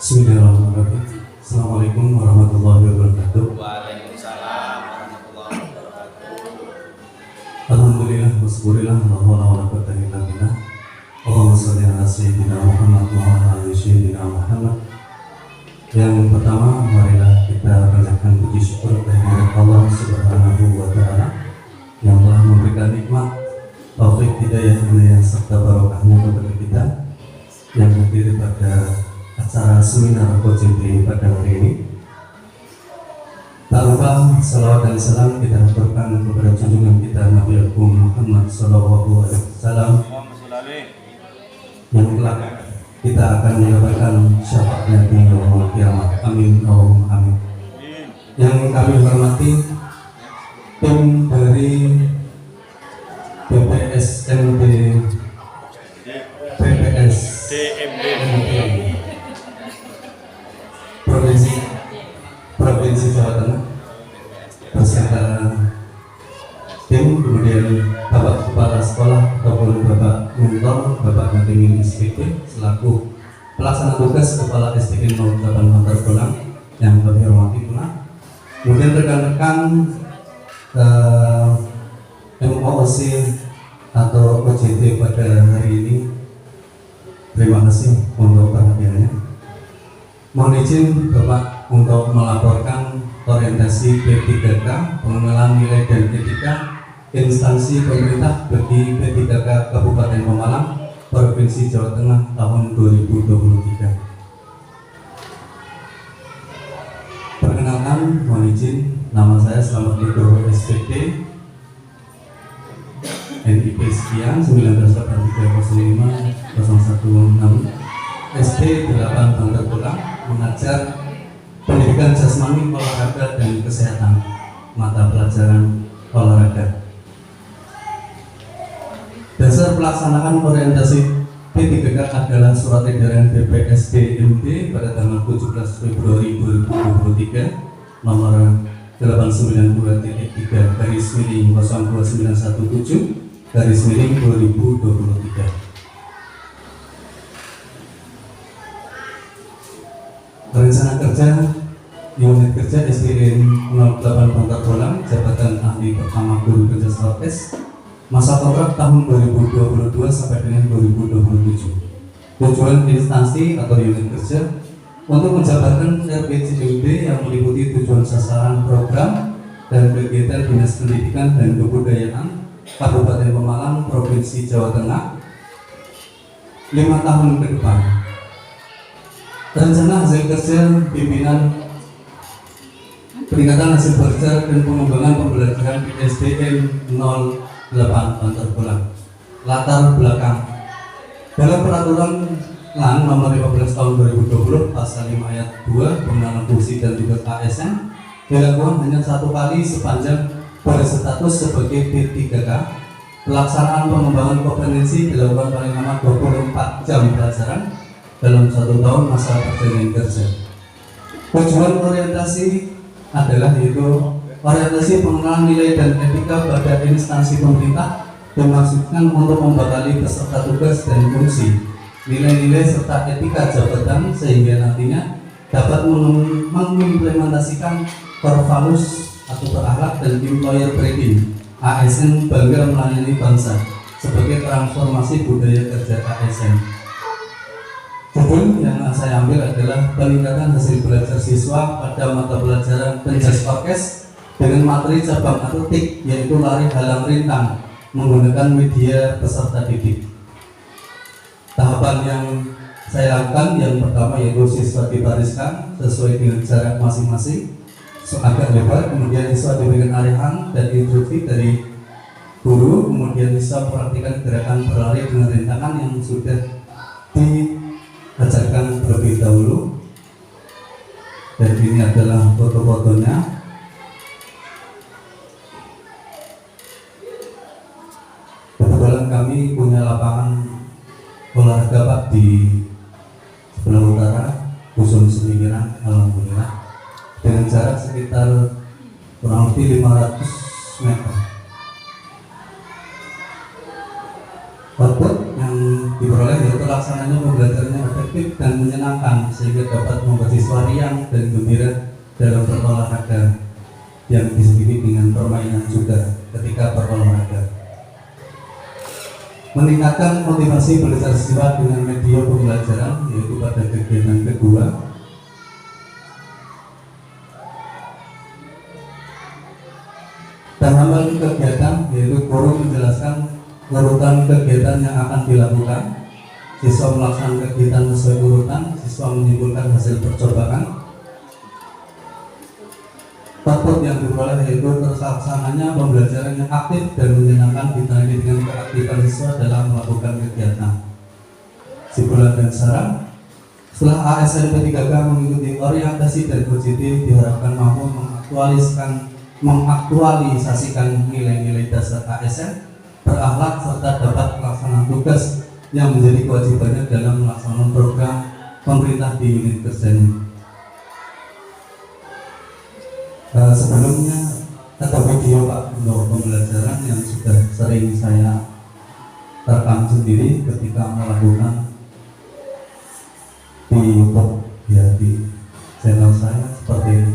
Bismillahirrahmanirrahim. Assalamualaikum warahmatullahi wabarakatuh. Waalaikumsalam warahmatullahi wabarakatuh. Alhamdulillah wassallallahu ala wa quwwata illa billah. Allahumma shalli ala sayyidina Muhammad wa ala ali sayyidina Muhammad. Yang pertama, marilah kita panjatkan puji syukur kehadirat Allah Subhanahu wa taala yang telah memberikan nikmat taufik hidayah serta barokahnya kepada kita yang hadir pada acara seminar OJT pada hari ini. Tak lupa salawat dan salam kita haturkan kepada junjungan kita Nabi Agung Muhammad Sallallahu Alaihi Wasallam yang kelak kita akan mendapatkan syafaatnya di yaumul kiamat. Amin Allahumma amin. Yang kami hormati tim dari BPSMD Provinsi Jawa Tengah beserta tim, kemudian Bapak Kepala Sekolah ataupun Bapak Muntor, Bapak Matimin SPP selaku pelaksana tugas Kepala STK 08 Bantar Bolang yang kami hormati pula, kemudian rekan-rekan MOOC atau OJT pada hari ini, terima kasih untuk perhatiannya. Mohon izin Bapak untuk melaporkan orientasi P3K pengenalan nilai dan etika instansi pemerintah bagi P3K Kabupaten Pemalang Provinsi Jawa Tengah tahun 2023. Perkenalkan, mohon izin, nama saya Slamet Nugroho SPP NIP sekian 198305 016 SD 8 Bantar Bolang, mengajar pendidikan jasmani, olahraga dan kesehatan, mata pelajaran olahraga. Dasar pelaksanaan orientasi P3K adalah surat edaran BPSDMD pada tanggal 17 Februari 2023 nomor 892-029117/2023. Rencana kerja unit kerja SDN 08 Bantar Bolang, jabatan ahli pertama guru kerja Statkes, masa kontrak tahun 2022 sampai dengan 2027. Tujuan instansi atau unit kerja untuk menjabarkan RPJMD yang meliputi tujuan sasaran program dan kegiatan Dinas Pendidikan dan Kebudayaan Kabupaten Pemalang Provinsi Jawa Tengah 5 tahun ke depan. Rencana hasil kerja pimpinan peningkatan hasil kerja dan pengembangan pembelajaran di SDN 08 Bantar Bolang. Latar belakang dalam peraturan LAN nomor 15 tahun 2020 pasal 5 ayat 2 pengenalan fungsi dan tugas ASN dilakukan hanya satu kali sepanjang berstatus sebagai P3K. Pelaksanaan pengembangan kompetensi dilakukan paling lama 24 jam pelajaran dalam 1 tahun masa perjalanan kerja. Tujuan orientasi adalah yaitu orientasi pengenalan nilai dan etika pada instansi pemerintah dimaksudkan untuk membekali peserta tugas dan fungsi, nilai-nilai serta etika jabatan sehingga nantinya dapat mengimplementasikan core values atau berakhlak dan employer branding ASN bangga melayani bangsa sebagai transformasi budaya kerja ASN. Judul yang saya ambil adalah peningkatan hasil belajar siswa pada mata pelajaran penjas orkes dengan materi cabang atletik yaitu lari halang rintang menggunakan media peserta didik. Tahapan yang saya lakukan yang pertama yaitu siswa dibariskan sesuai dengan jarak masing-masing agak lebar, kemudian siswa diberikan arahan dan instruksi dari guru, kemudian siswa mempraktikkan gerakan berlari dengan rintangan yang sudah diajarkan terlebih dahulu. Dan ini adalah foto-fotonya. Kebetulan kami punya lapangan olahraga Pak di sebelah utara Dusun Semikiran, alhamdulillah, dengan jarak sekitar kurang lebih 500 meter. Output yang diperoleh yaitu pelaksananya pembelajarannya efektif dan menyenangkan sehingga dapat membuat siswa riang dan gembira dalam berolahraga yang diselingi dengan permainan juga ketika berolahraga. Meningkatkan motivasi belajar siswa dengan media pembelajaran yaitu pada kegiatan kedua. Dalam hal kegiatan yaitu guru menjelaskan urutan kegiatan yang akan dilakukan, siswa melaksanakan kegiatan sesuai urutan, siswa menyimpulkan hasil percobaan. Output yang diperoleh yaitu terlaksananya pembelajaran yang aktif dan menyenangkan ditandai dengan keaktifan siswa dalam melakukan kegiatan. Kesimpulan dan saran, setelah ASN P3K mengikuti orientasi dan positif diharapkan mampu mengaktualisasikan nilai-nilai dasar ASN, berakhlak serta dapat melaksanakan tugas yang menjadi kewajibannya dalam melaksanakan program pemerintah di unit kerjanya. Sebelumnya ada video Pak untuk pembelajaran yang sudah sering saya rekam sendiri ketika melakukan di YouTube ya di channel saya seperti ini.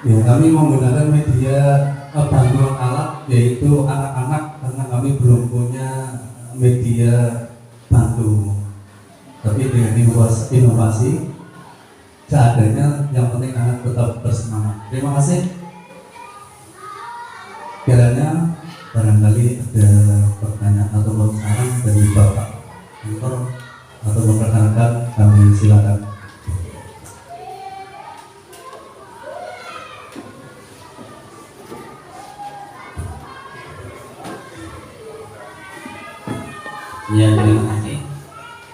Ya, kami menggunakan media bantuan alat yaitu anak-anak karena kami belum punya media bantu. Tapi dengan inovasi seadanya, yang penting anak tetap bersemangat. Terima kasih. Kiranya barangkali ada pertanyaan atau saran dari Bapak Mentor atau rekan-rekan, kami silakan. Ya, terima kasih.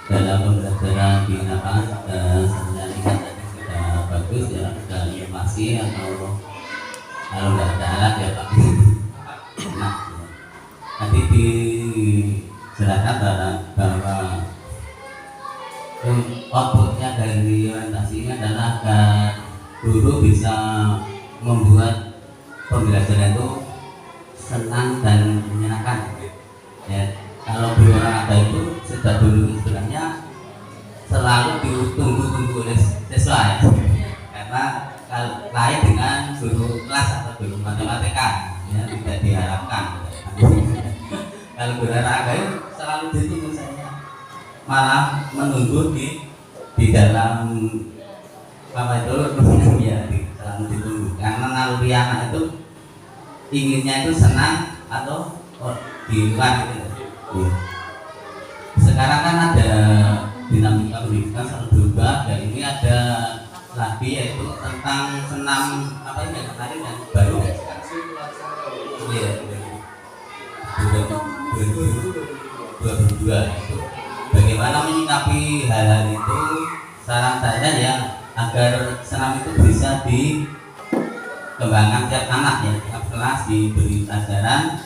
Dalam pembelajaran di lapangan saya lihat tadi sudah bagus ya, ada animasi atau kalau nggak ada alat ya Pak. Nah, tadi dijelaskan bahwa outputnya dari orientasi ini adalah agar guru bisa membuat pembelajaran itu senang dan menyenangkan. Ya. Kalau berolahraga itu sudah dulu istilahnya selalu ditunggu-tunggu oleh siswa ya, karena lain dengan guru kelas atau guru matematika ya, tidak diharapkan. Kalau berolahraga itu selalu ditunggu saya, malah menunggu di dalam apa itu ya, selalu ditunggu karena naluri anak itu inginnya itu senang atau di luar gitu. Sekarang kan ada dinamika pendidikan selalu berubah dan ini ada lagi yaitu tentang senam apa ini yang tadi yang baru ya 2022 itu bagaimana menyikapi hal-hal itu. Saran saya ya agar senam itu bisa dikembangkan tiap anak ya, tiap kelas diberi pelajaran,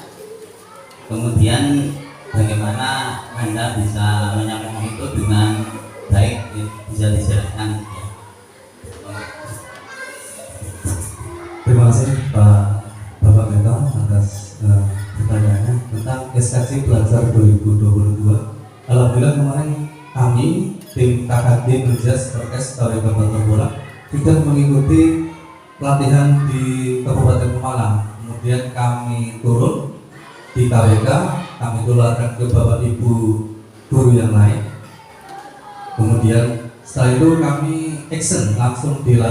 kemudian bagaimana Anda bisa menyampaikan itu dengan baik ya, bisa dijelaskan ya. Terima kasih Bapak Mentor atas pertanyaannya tentang SKC Pelajar 2022. Alhamdulillah kemarin kami tim KKD Berjas Orkes Tari Kabupaten Bola sudah mengikuti pelatihan di Kabupaten Pemalang. Kemudian kami turun di KWK, kami tularkan ke Bapak Ibu guru yang lain. Kemudian setelah itu kami action langsung di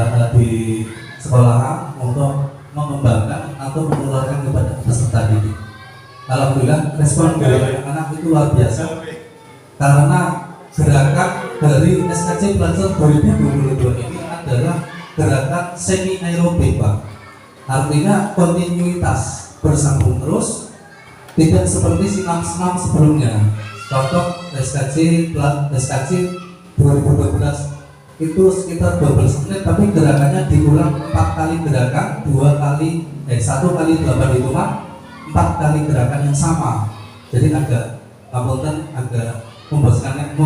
sekolah untuk mengembangkan atau menularkan kepada peserta didik. Alhamdulillah respon dari anak-anak itu luar biasa karena gerakan dari SKC Pelajar 2022 ini adalah gerakan semi aerobik Pak. Artinya kontinuitas bersambung terus, tidak seperti senam-senam sebelumnya. Contoh SKC 2012 itu sekitar 12 menit, tapi gerakannya diulang 4 kali gerakan, 1 kali 8 hitungan, 4 kali gerakan yang sama. Jadi agak Apunten agak membosankan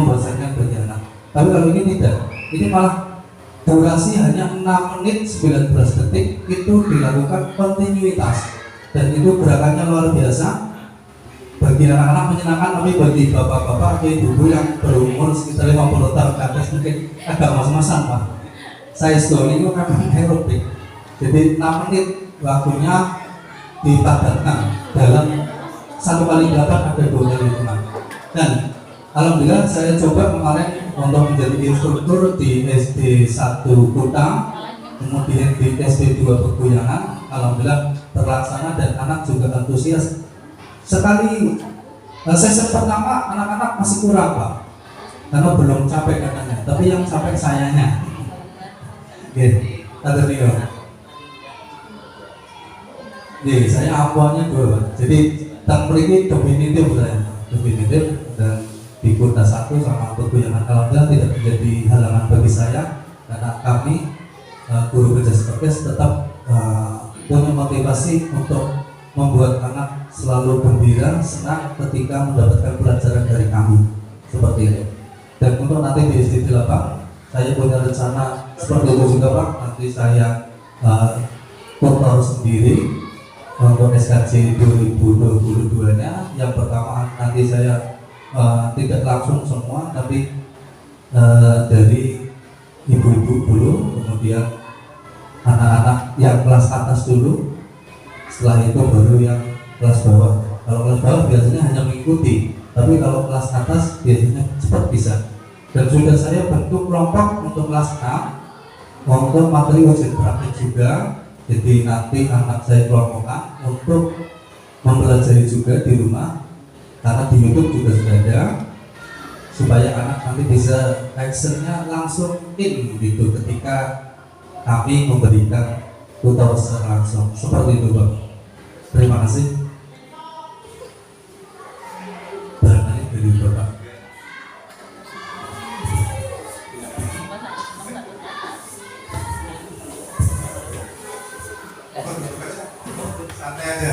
bagi anak. Tapi kalau ini tidak, ini malah durasi hanya 6 menit 19 detik itu dilakukan kontinuitas dan itu gerakannya luar biasa. Bagi anak-anak menyenangkan, tapi bagi bapak-bapak atau ibu-ibu yang berumur sekitar 50 tahun ke atas mungkin agak mas-masan Pak. Saya ini memang aerobik, jadi 6 menit waktunya dipadatkan dalam 1 kali gerakan ada 2 kali hitungan. Dan alhamdulillah saya coba kemarin untuk menjadi instruktur di SD 1 Kuta, kemudian di SD 2 Peguyangan. Alhamdulillah terlaksana dan anak juga antusias. Sekali sesi pertama anak-anak masih kurang Pak, karena belum capek katanya, tapi yang capek sayanya. Oke, ada Rio. Jadi saya apuannya dua, jadi tang ini definitif dan di Kuta 1 sama Peguyangan alhamdulillah tidak menjadi halangan bagi saya karena kami guru kerja seperti tetap punya motivasi untuk membuat anak selalu gembira, senang ketika mendapatkan pelajaran dari kami seperti itu. Dan untuk nanti di SD 8 saya punya rencana seperti itu juga Pak. Nanti saya tutor sendiri untuk SKJ 2022 nya. Yang pertama nanti saya tidak langsung semua, tapi dari ibu-ibu dulu, kemudian anak-anak yang kelas atas dulu, setelah itu baru yang kelas bawah. Kalau kelas bawah biasanya hanya mengikuti, tapi kalau kelas atas biasanya cepat bisa. Dan sudah saya bentuk kelompok untuk kelas 6 untuk materi ujian praktik juga. Jadi nanti anak saya kelompokkan untuk mempelajari juga di rumah, karena di YouTube juga sudah ada, supaya anak nanti bisa actionnya langsung in gitu ketika kami memberikan tutor secara langsung. Seperti itu Pak. Terima kasih. Barangkali dari Bapak. Santai aja.